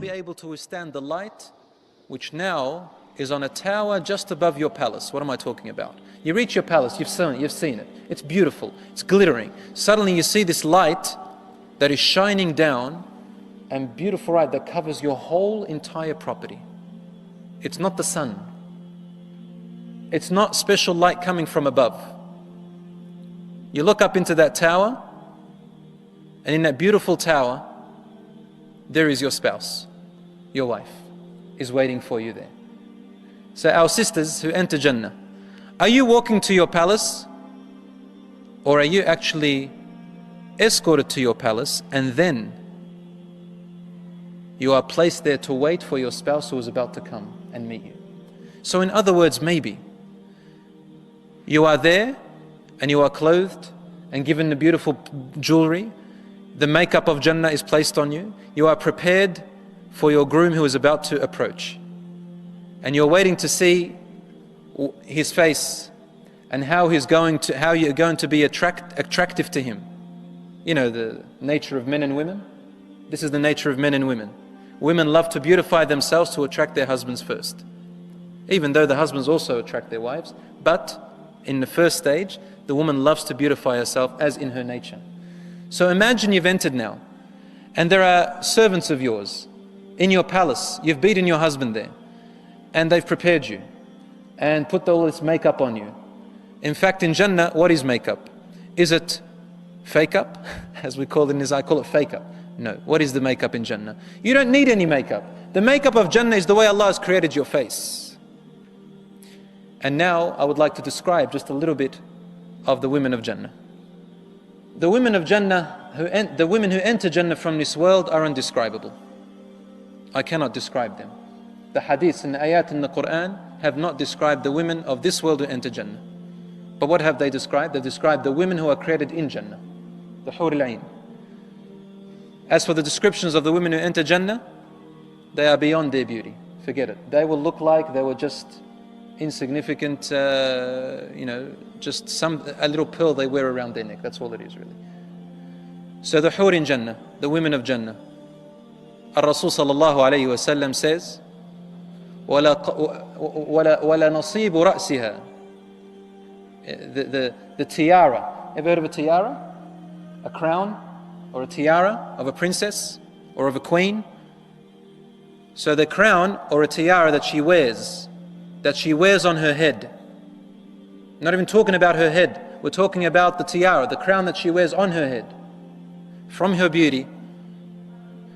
be able to withstand the light which now is on a tower just above your palace. What am I talking about? You reach your palace, you've seen it. It's beautiful, it's glittering. Suddenly you see this light that is shining down, and beautiful light that covers your whole entire property. It's not the sun. It's not special light coming from above. You look up into that tower, and in that beautiful tower, there is your spouse, your wife, is waiting for you there. So our sisters who enter Jannah, are you walking to your palace, or are you actually escorted to your palace and then you are placed there to wait for your spouse who is about to come and meet you? So in other words, maybe you are there and you are clothed and given the beautiful jewelry, the makeup of Jannah is placed on you, you are prepared for your groom who is about to approach, and you're waiting to see his face and how you're going to be attractive to him. You know the nature of men and women. This is the nature of men and women. Women love to beautify themselves to attract their husbands first, even though the husbands also attract their wives. But in the first stage, the woman loves to beautify herself as in her nature. So imagine you've entered now, and there are servants of yours in your palace. You've beaten your husband there, and they've prepared you and put all this makeup on you. In fact, in Jannah, what is makeup? Is it fake up? As we call it in Israel, I call it fake up. No. What is the makeup in Jannah? You don't need any makeup. The makeup of Jannah is the way Allah has created your face. And now I would like to describe just a little bit of the women of Jannah. The women of Jannah, the women who enter Jannah from this world are indescribable. I cannot describe them. The hadiths and the ayat in the Quran have not described the women of this world who enter Jannah. But what have they described? They've described the women who are created in Jannah, the Hur al-Ain. As for the descriptions of the women who enter Jannah, they are beyond their beauty. Forget it. They will look like they were just insignificant, just a little pearl they wear around their neck. That's all it is really. So the Hur in Jannah, the women of Jannah, Ar-Rasul sallallahu alayhi wa sallam says, وَلَا نَصِيبُ رَأْسِهَا. The tiara. Ever heard of a tiara? A crown or a tiara of a princess or of a queen? So the crown or a tiara that she wears on her head. Not even talking about her head. We're talking about the tiara, the crown that she wears on her head. From her beauty,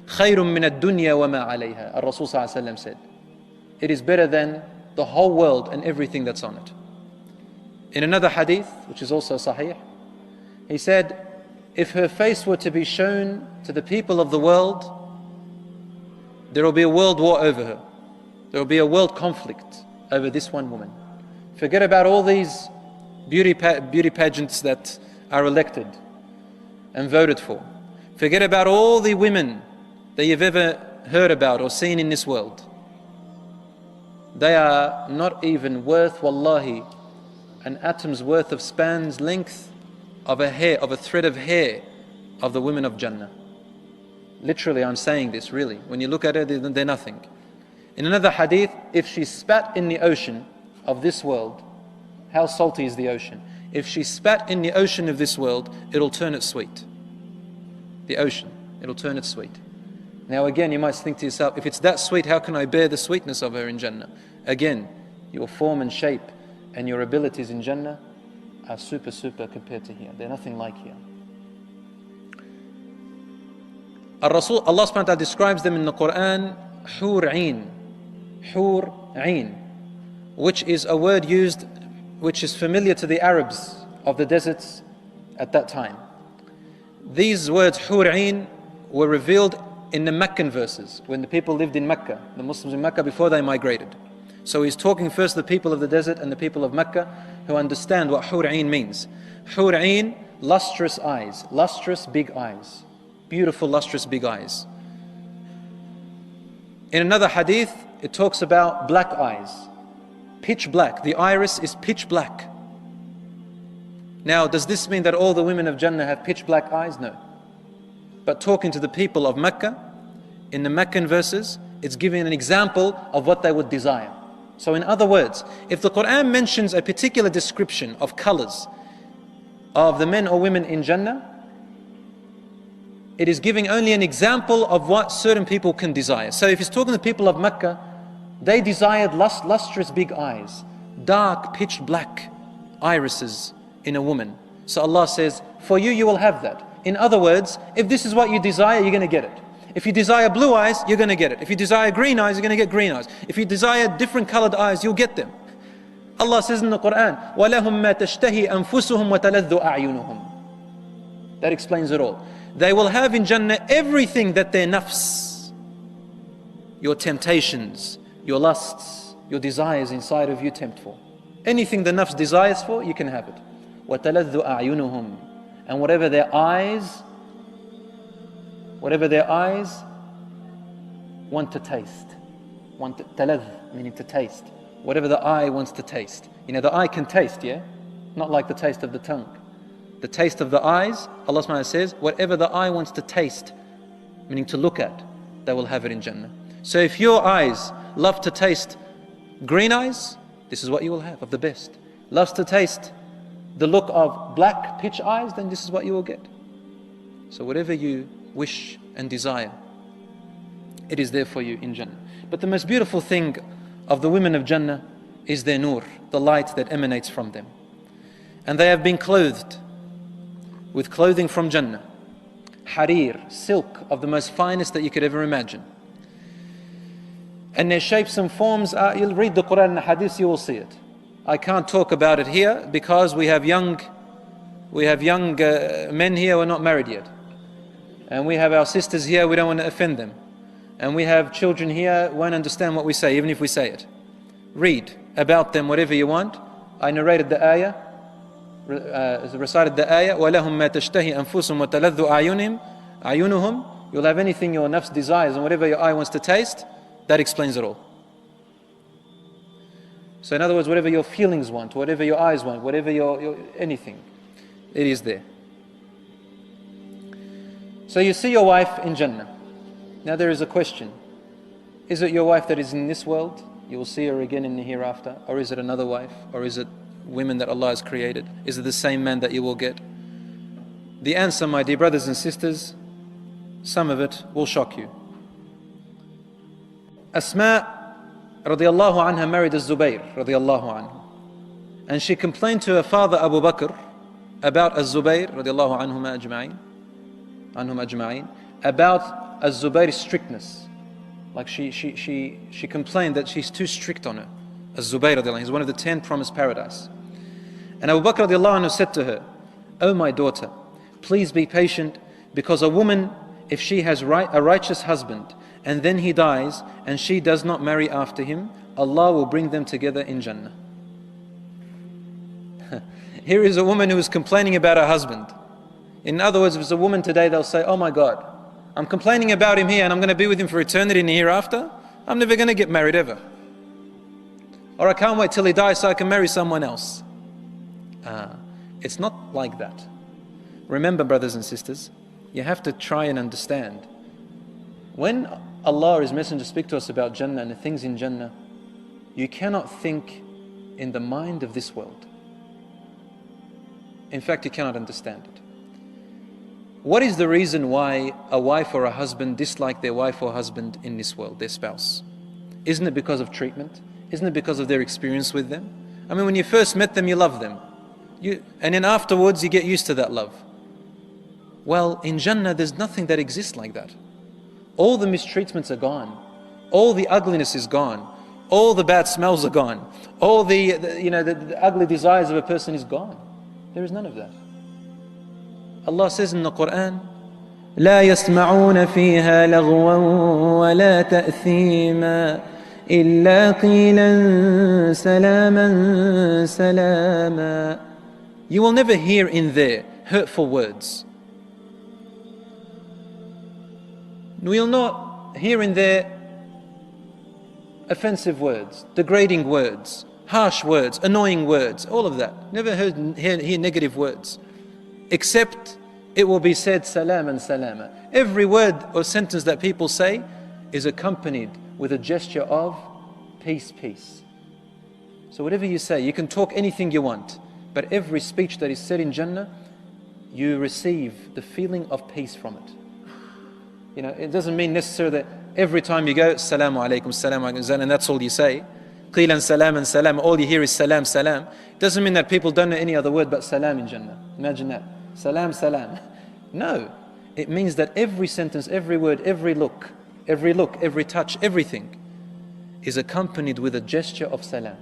خَيْرٌ مِّنَ الدُّنْيَا وَمَا عَلَيْهَا. Ar-Rasul sallallahu alayhi wa sallam said, it is better than the whole world and everything that's on it. In another hadith, which is also sahih, he said, if her face were to be shown to the people of the world, there will be a world war over her. There will be a world conflict over this one woman. Forget about all these beauty pageants that are elected and voted for. Forget about all the women that you've ever heard about or seen in this world. They are not even worth, wallahi, an atom's worth of span's length of a thread of hair of the women of Jannah. Literally, I'm saying this really. When you look at it, they're nothing. In another hadith, if she spat in the ocean of this world, how salty is the ocean? If she spat in the ocean of this world, it'll turn it sweet. The ocean, it'll turn it sweet. Now again, you might think to yourself, if it's that sweet, how can I bear the sweetness of her in Jannah? Again, your form and shape and your abilities in Jannah are super compared to here. They're nothing like here. Ar-Rasul, Allah subhanahu wa ta'ala describes them in the Quran, Hur Ain, which is a word used, which is familiar to the Arabs of the deserts at that time. These words, Hur Ain, were revealed in the Meccan verses, when the people lived in Mecca, the Muslims in Mecca before they migrated. So he's talking first to the people of the desert and the people of Mecca who understand what Hur Ain means. Hur Ain, lustrous eyes, lustrous big eyes, beautiful lustrous big eyes. In another hadith, it talks about black eyes, pitch black. The iris is pitch black. Now, does this mean that all the women of Jannah have pitch black eyes? No. But talking to the people of Mecca, in the Meccan verses, it's giving an example of what they would desire. So in other words, if the Quran mentions a particular description of colors of the men or women in Jannah, it is giving only an example of what certain people can desire. So if it's talking to the people of Mecca, they desired lustrous big eyes, dark pitch black irises in a woman. So Allah says, for you, you will have that. In other words, if this is what you desire, you're going to get it. If you desire blue eyes, you're going to get it. If you desire green eyes, you're going to get green eyes. If you desire different colored eyes, you'll get them. Allah says in the Quran, وَلَهُمْ مَا تَشْتَهِي أَنفُسُهُمْ وَتَلَذُّ أَعْيُنُهُم. That explains it all. They will have in Jannah everything that their nafs, your temptations, your lusts, your desires inside of you tempt for. Anything the nafs desires for, you can have it. وَتَلَذُّ أَعْيُنُهُم. And whatever their eyes want to taste. Talazz, meaning to taste. Whatever the eye wants to taste. You know, the eye can taste, yeah? Not like the taste of the tongue. The taste of the eyes, Allah subhanahu wa ta'ala says, whatever the eye wants to taste, meaning to look at, they will have it in Jannah. So if your eyes love to taste green eyes, this is what you will have of the best. Loves to taste the look of black pitch eyes, then this is what you will get. So whatever you wish and desire, it is there for you in Jannah. But the most beautiful thing of the women of Jannah is their nur, the light that emanates from them. And they have been clothed with clothing from Jannah, harir, silk of the most finest that you could ever imagine. And their shapes and forms are, you'll read the Quran and the Hadith, you will see it. I can't talk about it here because we have young men here who are not married yet. And we have our sisters here, we don't want to offend them. And we have children here who won't understand what we say, even if we say it. Read about them whatever you want. I narrated the ayah, recited the ayah, وَلَهُمْ مَا تَشْتَهِي أَنفُسُهُمْ وَتَلَذُّ أَعْيُنُهُمْ. You'll have anything your nafs desires and whatever your eye wants to taste. That explains it all. So in other words, whatever your feelings want, whatever your eyes want, whatever your anything, it is there. So you see your wife in Jannah. Now there is a question. Is it your wife that is in this world? You will see her again in the hereafter. Or is it another wife? Or is it women that Allah has created? Is it the same man that you will get? The answer, my dear brothers and sisters, some of it will shock you. Asma radiallahu anha married Az-Zubayr radiallahu anhu. And she complained to her father Abu Bakr about Az-Zubayr radiallahu anhum ajma'in, about Az-Zubayr's strictness. Like she complained that she's too strict on her. Az-Zubayr radiallahu anhu, he's one of the 10 promised paradise. And Abu Bakr radiallahu anhu said to her, "O my daughter, please be patient, because a woman, if she has a righteous husband, and then he dies, and she does not marry after him, Allah will bring them together in Jannah." Here is a woman who is complaining about her husband. In other words, if it's a woman today, they'll say, "Oh my God, I'm complaining about him here and I'm going to be with him for eternity in the hereafter. I'm never going to get married ever. Or I can't wait till he dies so I can marry someone else." It's not like that. Remember, brothers and sisters, you have to try and understand. When Allah or His Messenger speak to us about Jannah and the things in Jannah, you cannot think in the mind of this world. In fact, you cannot understand it. What is the reason why a wife or a husband dislike their wife or husband in this world, their spouse? Isn't it because of treatment? Isn't it because of their experience with them? I mean, when you first met them, you love them. And then afterwards, you get used to that love. Well, in Jannah, there's nothing that exists like that. All the mistreatments are gone. All the ugliness is gone. All the bad smells are gone. All the ugly desires of a person is gone. There is none of that. Allah says in the Quran, لا يسمعون فيها لغوا ولا تأثيما إلا قيلا سلاما سلاما. You will never hear in there hurtful words. We will not hear in there offensive words, degrading words, harsh words, annoying words, all of that. Never hear negative words. Except it will be said salam and salama. Every word or sentence that people say, is accompanied with a gesture of peace, peace. So whatever you say, you can talk anything you want, but every speech that is said in Jannah, you receive the feeling of peace from it. You know, it doesn't mean necessarily that every time you go, Assalamu alaikum, Assalamu alaikum, and that's all you say. Qilan salam and salam, all you hear is salam, salam. It doesn't mean that people don't know any other word but salam in Jannah. Imagine that. Salam, salam. No. It means that every sentence, every word, every look, every touch, everything is accompanied with a gesture of salam.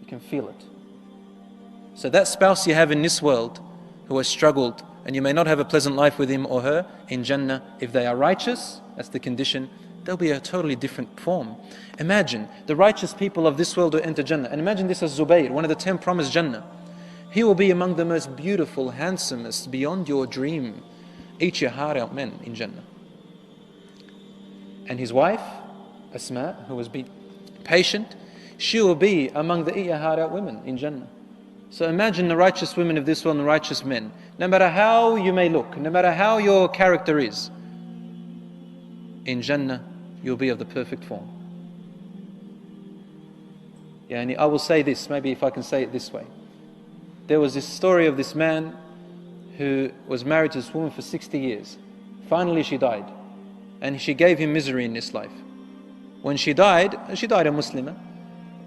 You can feel it. So that spouse you have in this world who has struggled, and you may not have a pleasant life with him or her, in Jannah, if they are righteous, that's the condition, they'll be a totally different form. Imagine the righteous people of this world who enter Jannah, and imagine this as Zubayr, one of the 10 promised Jannah. He will be among the most beautiful, handsomest, beyond your dream, each your heart out men in Jannah. And his wife, Asma, who was patient, she will be among the eat your heart out women in Jannah. So imagine the righteous women of this world and the righteous men. No matter how you may look, no matter how your character is, in Jannah you'll be of the perfect form. Yeah, and I will say this, maybe if I can say it this way. There was this story of this man who was married to this woman for 60 years. Finally she died, and she gave him misery in this life. When she died a Muslimah.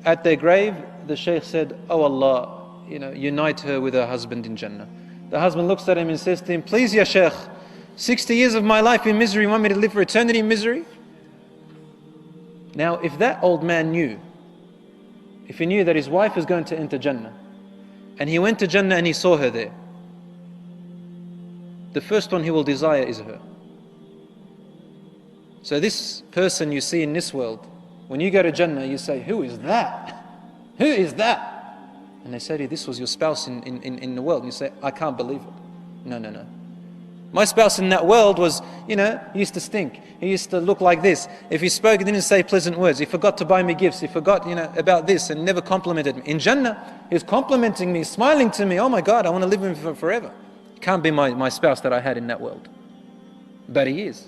At their grave, the Shaykh said, "Oh Allah, unite her with her husband in Jannah." The husband looks at him and says to him, "Please, Ya Shaykh, 60 years of my life in misery, you want me to live for eternity in misery?" Now, if that old man knew, if he knew that his wife is going to enter Jannah, and he went to Jannah and he saw her there, the first one he will desire is her. So this person you see in this world, when you go to Jannah, you say, "Who is that? Who is that?" And they say to you, "This was your spouse in the world." And you say, "I can't believe it." No. My spouse in that world was, he used to stink. He used to look like this. If he spoke, he didn't say pleasant words. He forgot to buy me gifts. He forgot, about this and never complimented me. In Jannah, he's complimenting me, smiling to me. Oh my God, I want to live with him forever. Can't be my spouse that I had in that world. But he is.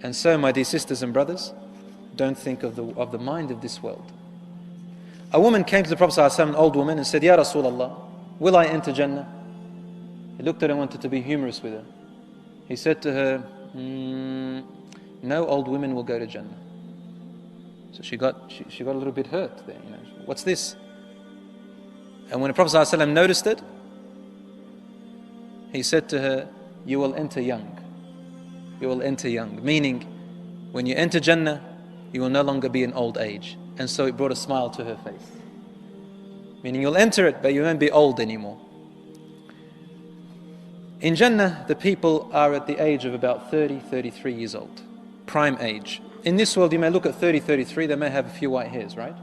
And so, my dear sisters and brothers, don't think of the mind of this world. A woman came to the Prophet ﷺ, an old woman, and said, "Ya Rasulullah, will I enter Jannah?" He looked at her and wanted to be humorous with her. He said to her, "No old women will go to Jannah." So she got a little bit hurt there. What's this? And when the Prophet ﷺ noticed it, he said to her, "You will enter young. You will enter young." Meaning, when you enter Jannah, you will no longer be in old age. And so it brought a smile to her face. Meaning you'll enter it, but you won't be old anymore. In Jannah, the people are at the age of about 30, 33 years old. Prime age. In this world, you may look at 30, 33, they may have a few white hairs, right?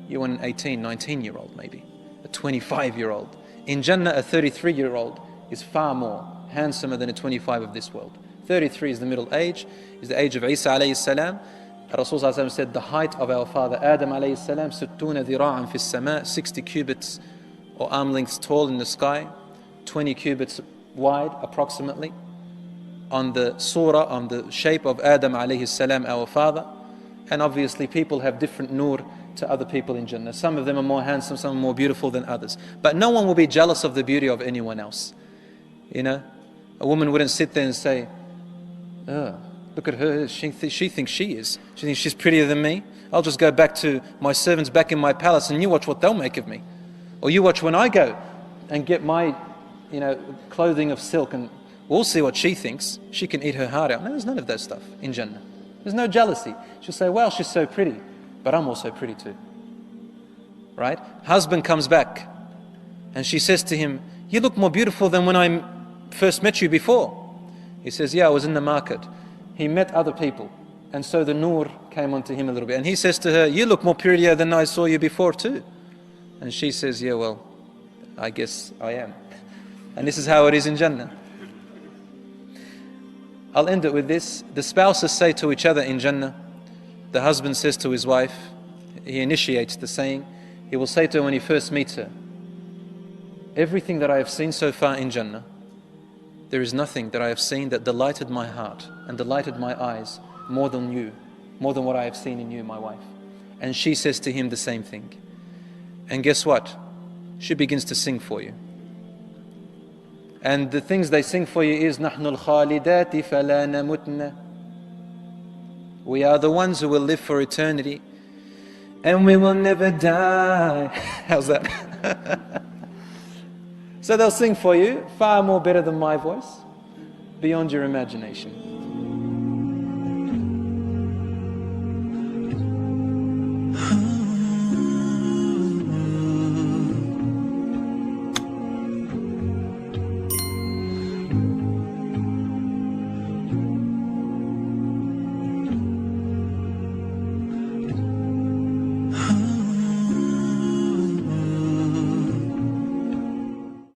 You want an 18, 19-year-old maybe. A 25-year-old. In Jannah, a 33-year-old is far more handsomer than a 25 of this world. 33 is the middle age, is the age of Isa alayhi salam. Rasul said the height of our father Adam alayhi salam, 60 dhira'an fi as-sama', 60 cubits or arm lengths tall in the sky, 20 cubits wide approximately, on the surah, on the shape of Adam alayhi salam, our father. And obviously people have different nur to other people in Jannah. Some of them are more handsome, some are more beautiful than others. But no one will be jealous of the beauty of anyone else. A woman wouldn't sit there and say, "Oh, look at her, she thinks she is. She thinks she's prettier than me. I'll just go back to my servants back in my palace and you watch what they'll make of me." Or you watch when I go and get my clothing of silk and we'll see what she thinks. She can eat her heart out. No, there's none of that stuff in Jannah. There's no jealousy. She'll say, "Well, she's so pretty, but I'm also pretty too." Right? Husband comes back and she says to him, "You look more beautiful than when I first met you before." He says, "Yeah, I was in the market." He met other people, and so the nur came onto him a little bit. And he says to her, "You look more prettier than I saw you before too." And she says, "Yeah, well, I guess I am." And this is how it is in Jannah. I'll end it with this. The spouses say to each other in Jannah, the husband says to his wife, he initiates the saying, he will say to her when he first meets her, "Everything that I have seen so far in Jannah, there is nothing that I have seen that delighted my heart and delighted my eyes more than you, more than what I have seen in you, my wife. And she says to him the same thing. And guess what? She begins to sing for you. And the things they sing for you is نَحْنُ الْخَالِدَاتِ فَلَا نَمُتْنَا. We are the ones who will live for eternity and we will never die. How's that? So they'll sing for you far more better than my voice, beyond your imagination.